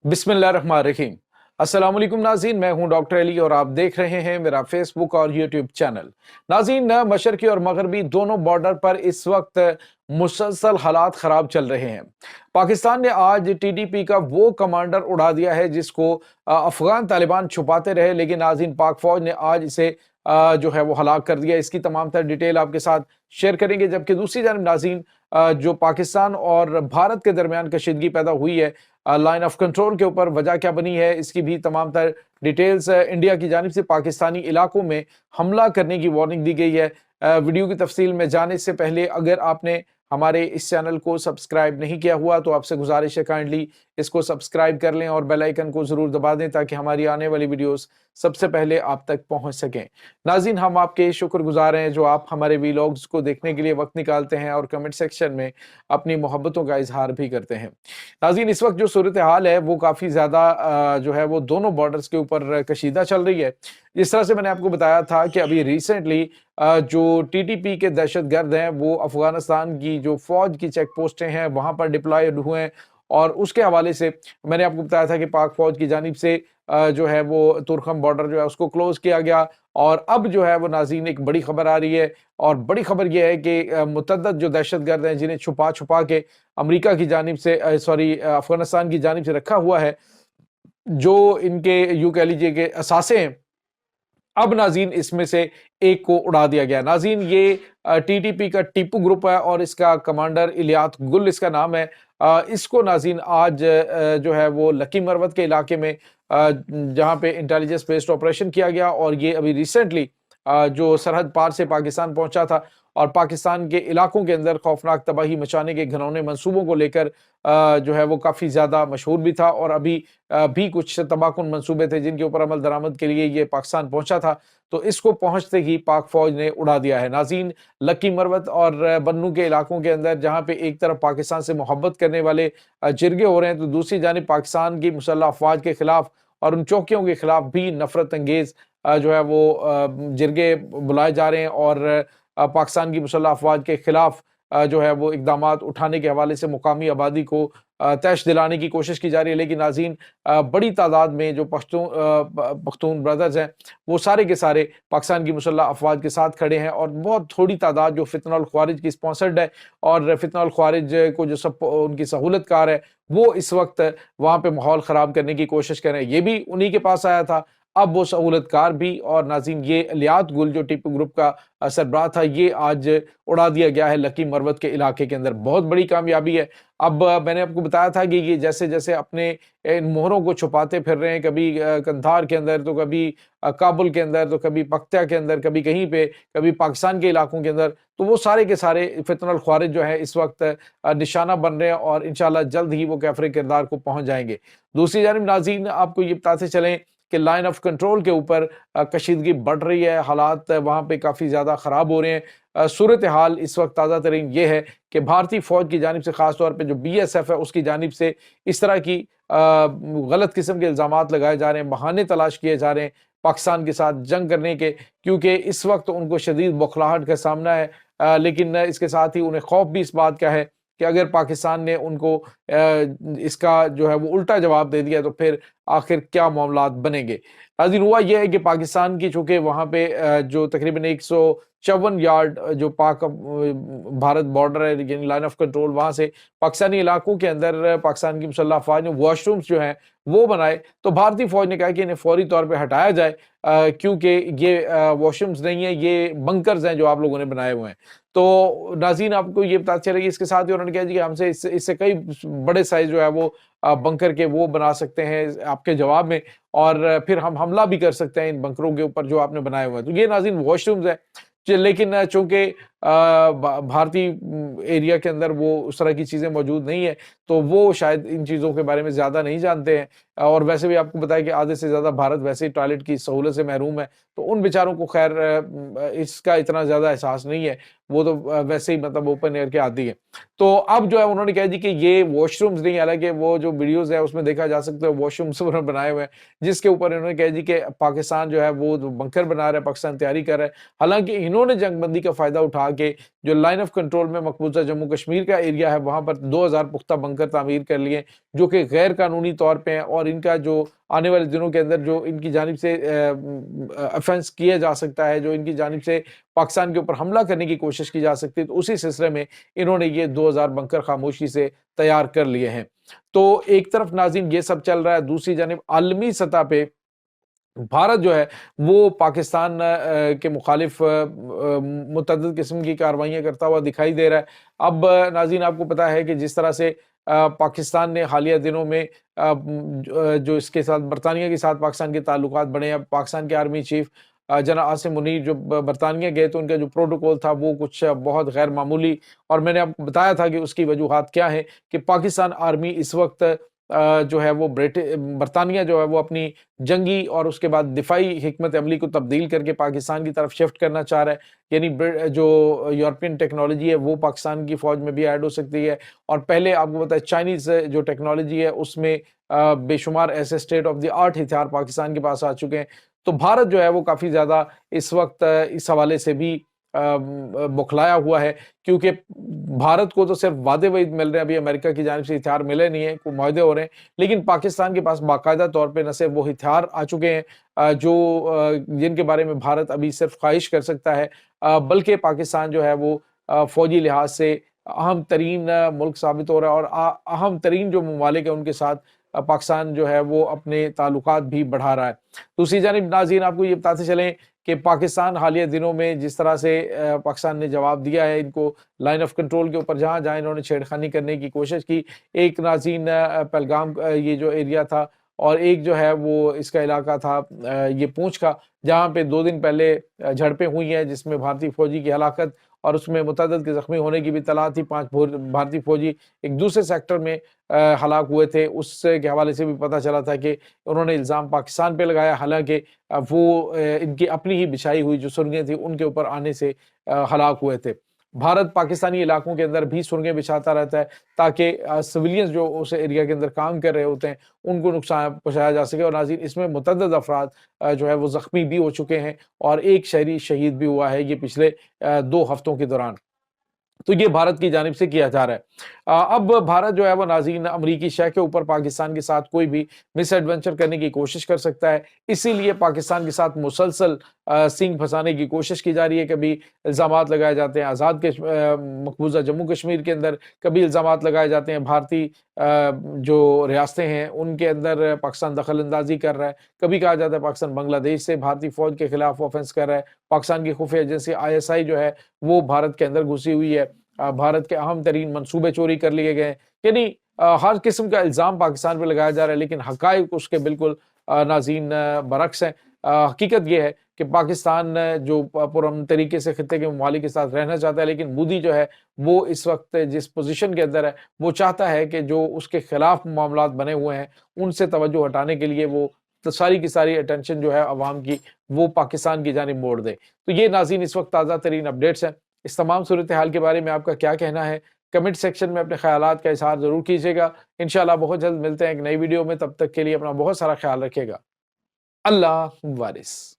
बिस्मिल्लाहिर्रहमानिर्रहीम। अस्सलाम वालेकुम नाज़रीन, मैं हूं डॉक्टर अली और आप देख रहे हैं मेरा फेसबुक और यूट्यूब चैनल। नाज़रीन, मशरकी और मगरबी दोनों बॉर्डर पर इस वक्त मुसलसल हालात ख़राब चल रहे हैं। पाकिस्तान ने आज टीटीपी का वो कमांडर उड़ा दिया है जिसको अफ़गान तालिबान छुपाते रहे, लेकिन नाज़रीन पाक फ़ौज ने आज इसे जो है वो हलाक कर दिया। इसकी तमाम तर डिटेल आपके साथ शेयर करेंगे। जबकि दूसरी जानब नाज़रीन, जो पाकिस्तान और भारत के दरमियान कशीदगी पैदा हुई है लाइन ऑफ कंट्रोल के ऊपर, वजह क्या बनी है, इसकी भी तमाम तर डिटेल्स इंडिया की जानिब से पाकिस्तानी इलाकों में हमला करने की वार्निंग दी गई है। वीडियो की तफसील में जाने से पहले अगर आपने हमारे इस चैनल को सब्सक्राइब नहीं किया हुआ तो आपसे गुजारिश है काइंडली इसको सब्सक्राइब कर लें और बेल आइकन को ज़रूर दबा दें ताकि हमारी आने वाली वीडियोस सबसे पहले आप तक पहुंच सकें। नाज़रीन, हम आपके शुक्रगुजार हैं जो आप हमारे वीलॉग्स को देखने के लिए वक्त निकालते हैं और कमेंट सेक्शन में अपनी मोहब्बतों का इजहार भी करते हैं। नाज़रीन, इस वक्त जो सूरत हाल है वो काफ़ी ज़्यादा जो है वो दोनों बॉर्डर्स के ऊपर कशीदा चल रही है। जिस तरह से मैंने आपको बताया था कि अभी रिसेंटली जो टीटीपी के दहशतगर्द हैं वो अफगानिस्तान की जो फौज की चेक पोस्टें हैं वहां पर डिप्लॉयड हुए हैं, और उसके हवाले से मैंने आपको बताया था कि पाक फौज की जानिब से जो है वो तुरखम बॉर्डर जो है उसको क्लोज किया गया। और अब जो है वो नाज़रीन एक बड़ी खबर आ रही है, और बड़ी खबर यह है कि मुतअद्दिद जो दहशतगर्द हैं जिन्हें छुपा छुपा के अमेरिका की जानिब से अफगानिस्तान की जानिब से रखा हुआ है, जो इनके यूं कह लीजिए कि असासे हैं, अब नाज़रीन इसमें से एक को उड़ा दिया गया। नाज़रीन, ये टीटीपी का टीपू ग्रुप है और इसका कमांडर इलियात गुल इसका नाम है। इसको नाज़रीन आज जो है वो लकी मरवत के इलाके में जहाँ पे इंटेलिजेंस बेस्ड ऑपरेशन किया गया, और ये अभी रिसेंटली जो सरहद पार से पाकिस्तान पहुंचा था और पाकिस्तान के इलाकों के अंदर खौफनाक तबाही मचाने के घिनौने मंसूबों को लेकर जो है वो काफ़ी ज़्यादा मशहूर भी था, और अभी भी कुछ तबाहकुन मंसूबे थे जिनके ऊपर अमल दरामद के लिए ये पाकिस्तान पहुंचा था। तो इसको पहुंचते ही पाक फौज ने उड़ा दिया है। नाज़रीन, लक्की मरवत और बन्नू के इलाकों के अंदर जहाँ पे एक तरफ पाकिस्तान से मोहब्बत करने वाले जिरगे हो रहे हैं, तो दूसरी जानिब पाकिस्तान की मुसल्लह अफवाज के खिलाफ और उन चौकियों के खिलाफ भी नफरत अंगेज जो है वो जिरगे बुलाए जा रहे हैं, और पाकिस्तान की मुसल्लह अफवाज के खिलाफ जो है वो इकदामात उठाने के हवाले से मुकामी आबादी को तैश दिलाने की कोशिश की जा रही है। लेकिन नाज़रीन, बड़ी तादाद में जो पख्तून ब्रदर्स हैं वो सारे के सारे पाकिस्तान की मुसल्लह अफवाज के साथ खड़े हैं, और बहुत थोड़ी तादाद जो फितना उल ख्वारिज की स्पॉन्सर्ड है और फितना उल ख्वारिज को जो सब उनकी सहूलतकार है वो इस वक्त वहाँ पे माहौल ख़राब करने की कोशिश कर रहे हैं। ये भी उन्हीं के पास आया था, अब वो सहूलतकार भी। और नाज़रीन, ये इलियात गुल जो टीपू ग्रुप का सरबराह था, ये आज उड़ा दिया गया है लकी मरवत के इलाके के अंदर। बहुत बड़ी कामयाबी है। अब मैंने आपको बताया था कि ये जैसे जैसे अपने इन मोहरों को छुपाते फिर रहे हैं, कभी कंधार के अंदर, तो कभी काबुल के अंदर, तो कभी पख्तिया के अंदर, कभी कहीं पे, कभी पाकिस्तान के इलाकों के अंदर, तो वो सारे के सारे फितनल ख्वारिज जो है इस वक्त निशाना बन रहे हैं, और इंशाल्लाह जल्द ही वो कैफरे किरदार को पहुंच जाएंगे। दूसरी जानिब नाज़रीन, आपको ये बताते चलें कि लाइन ऑफ कंट्रोल के ऊपर कशीदगी बढ़ रही है, हालात वहाँ पे काफ़ी ज़्यादा ख़राब हो रहे हैं। सूरत हाल इस वक्त ताज़ा तरीन ये है कि भारतीय फ़ौज की जानिब से ख़ास तौर पे जो बीएसएफ है उसकी जानिब से इस तरह की गलत किस्म के इल्ज़ामात लगाए जा रहे हैं, बहाने तलाश किए जा रहे हैं पाकिस्तान के साथ जंग करने के, क्योंकि इस वक्त उनको शदीद बौखलाहट का सामना है। लेकिन इसके साथ ही उन्हें खौफ भी इस बात का है कि अगर पाकिस्तान ने उनको इसका जो है वो उल्टा जवाब दे दिया तो फिर आखिर क्या मामलात बनेंगे। नाज़रीन, हुआ यह है कि पाकिस्तान की चूंकि वहाँ पे जो तकरीबन 154 यार्ड जो पाक भारत बॉर्डर है, यानी लाइन ऑफ कंट्रोल, वहाँ से पाकिस्तानी इलाकों के अंदर पाकिस्तान की मुसल्लह अफवाज ने वॉशरूम्स जो हैं वो बनाए, तो भारतीय फौज ने कहा कि इन्हें फौरी तौर पर हटाया जाए, क्योंकि ये वॉशरूम्स नहीं है, ये बंकर्स हैं जो आप लोगों ने बनाए हुए हैं। तो नाज़रीन, आपको ये पता चलेगी, इसके साथ ही उन्होंने कहा जी कि हमसे इससे कई बड़े साइज जो है वो बंकर के वो बना सकते हैं आपके जवाब में, और फिर हम हमला भी कर सकते हैं इन बंकरों के ऊपर जो आपने बनाए हुए हैं। तो ये नाज़रीन वॉशरूम्स है, लेकिन चूंकि भारतीय एरिया के अंदर वो उस तरह की चीज़ें मौजूद नहीं है, तो वो शायद इन चीज़ों के बारे में ज़्यादा नहीं जानते हैं। और वैसे भी आपको बताया कि आधे से ज़्यादा भारत वैसे ही टॉयलेट की सहूलत से महरूम है, तो उन बेचारों को खैर इसका इतना ज़्यादा एहसास नहीं है, वो तो वैसे ही मतलब ओपन एयर के आदी है। तो अब जो है उन्होंने कहा जी कि ये वॉशरूम्स नहीं, हालांकि वो जो वीडियोज़ है उसमें देखा जा सकता है वॉशरूम्स उन्होंने बनाए हुए हैं, जिसके ऊपर इन्होंने कहा जी कि पाकिस्तान जो है वो बंकर बना रहा है, पाकिस्तान तैयारी कर रहा है। हालांकि इन्होंने जंगबंदी का फ़ायदा उठा के जो लाइन ऑफ कंट्रोल में मकबूजा जम्मू कश्मीर का एरिया है वहाँ पर 2000 पुख्ता बंकर बंकर तामीर कर लिए जो कि गैर कानूनी तौर पे हैं, और इनका जो आने वाले दिनों के अंदर जो इनकी जानिब से ऑफेंस किया जा सकता है, जो इनकी जानिब से पाकिस्तान के ऊपर हमला करने की कोशिश की जा सकती है, तो उसी सिलसिले में इन्होंने ये 2000 बंकर खामोशी से तैयार कर लिए हैं। तो एक तरफ नाज़रीन ये सब चल रहा है, दूसरी जानिब आलमी सतह पे भारत जो है वो पाकिस्तान के मुखालिफ मुतअद्दिद किस्म की कार्रवाइयाँ करता हुआ दिखाई दे रहा है। अब नाज़रीन आपको पता है कि जिस तरह से पाकिस्तान ने हालिया दिनों में जो इसके साथ बरतानिया के साथ पाकिस्तान के ताल्लुकात बढ़े, अब पाकिस्तान के आर्मी चीफ जनाब आसिम मुनीर जो बरतानिया गए तो उनका जो प्रोटोकॉल था वो कुछ बहुत गैर मामूली, और मैंने आपको बताया था कि उसकी वजूहात क्या है कि पाकिस्तान आर्मी इस वक्त जो है वो बरतानिया जो है वो अपनी जंगी और उसके बाद दिफाई हिकमत अमली को तब्दील करके पाकिस्तान की तरफ शिफ्ट करना चाह रहा है। यानी जो यूरोपियन टेक्नोलॉजी है वो पाकिस्तान की फ़ौज में भी ऐड हो सकती है, और पहले आपको पता है चाइनीज़ जो टेक्नोलॉजी है उसमें बेशुमार ऐसे स्टेट ऑफ द आर्ट हथियार पाकिस्तान के पास आ चुके हैं। तो भारत जो है वो काफ़ी ज़्यादा इस वक्त इस हवाले से भी बौखलाया हुआ है, क्योंकि भारत को तो सिर्फ वादे वईद मिल रहे हैं, अभी अमेरिका की जानिब से हथियार मिले नहीं है, कोई मुआहदे हो रहे हैं, लेकिन पाकिस्तान के पास बाकायदा तौर पे न सिर्फ वो हथियार आ चुके हैं जिनके बारे में भारत अभी सिर्फ ख्वाहिश कर सकता है, बल्कि पाकिस्तान जो है वो फौजी लिहाज से अहम तरीन मुल्क साबित हो रहा है, और अहम तरीन जो ममालिक है उनके साथ पाकिस्तान जो है वो अपने ताल्लुकात भी बढ़ा रहा है। दूसरी जानिब नाज़रीन आपको ये बताते चलें कि पाकिस्तान हालिया दिनों में जिस तरह से पाकिस्तान ने जवाब दिया है इनको लाइन ऑफ कंट्रोल के ऊपर, जहाँ इन्होंने छेड़खानी करने की कोशिश की। एक नाज़रीन पहलगाम ये जो एरिया था, और एक जो है वो इसका इलाका था ये पूंछ का, जहाँ पे 2 दिन पहले झड़पें हुई हैं जिसमें भारतीय फौजी की हलाकत और उसमें मुतअद्दिद के ज़ख्मी होने की भी तला थी। 5 भारतीय फौजी एक दूसरे सेक्टर में हलाक हुए थे। उसके हवाले से भी पता चला था कि उन्होंने इल्ज़ाम पाकिस्तान पे लगाया, हालांकि वो इनकी अपनी ही बिछाई हुई जो सुरंगें थी उनके ऊपर आने से हलाक हुए थे। भारत पाकिस्तानी इलाकों के अंदर भी सुरंगें बिछाता रहता है ताकि सिविलियंस जो उस एरिया के अंदर काम कर रहे होते हैं उनको नुकसान पहुँचाया जा सके। और नाज़रीन इसमें मुतअद्दिद अफराद जो है वो ज़ख्मी भी हो चुके हैं, और एक शहरी शहीद भी हुआ है ये पिछले 2 हफ्तों के दौरान। तो ये भारत की जानिब से किया जा रहा है। अब भारत जो है वो नाज़रीन अमरीकी शह के ऊपर पाकिस्तान के साथ कोई भी मिस एडवेंचर करने की कोशिश कर सकता है, इसीलिए पाकिस्तान के साथ मुसलसल सींग फंसाने की कोशिश की जा रही है। कभी इल्ज़ामात लगाए जाते हैं आज़ाद मकबूजा जम्मू कश्मीर के अंदर, कभी इल्ज़ामात लगाए जाते हैं भारतीय जो रियासतें हैं उनके अंदर पाकिस्तान दखल अंदाजी कर रहा है, कभी कहा जाता है पाकिस्तान बांग्लादेश से भारतीय फ़ौज के खिलाफ ऑफेंस कर रहा है, पाकिस्तान की खुफिया एजेंसी ISI जो है वो भारत के अंदर घुसी हुई है, भारत के अहम तरीन मंसूबे चोरी कर लिए गए। यानी हर किस्म का इल्ज़ाम पाकिस्तान पर लगाया जा रहा है, लेकिन हक़ाइक़ उसके बिल्कुल नाज़रीन बरक्स हैं। हकीकत ये है कि पाकिस्तान जो पुरअमन तरीके से खित्ते के ममालिक के साथ रहना चाहता है, लेकिन मोदी जो है वो इस वक्त जिस पोजीशन के अंदर है वो चाहता है कि जो उसके खिलाफ मामलात बने हुए हैं उनसे तवज्जो हटाने के लिए वो तो सारी की सारी अटेंशन जो है अवाम की वो पाकिस्तान की जानिब मोड़ दे। तो ये नाज़रीन इस वक्त ताज़ा तरीन अपडेट्स हैं। इस तमाम सूरत हाल के बारे में आपका क्या कहना है? कमेंट सेक्शन में अपने ख़यालात का इज़हार ज़रूर कीजिएगा। इंशाअल्लाह बहुत जल्द मिलते हैं एक नई वीडियो में, तब तक के लिए अपना बहुत सारा ख्याल रखिएगा। अल्लाह वारिस।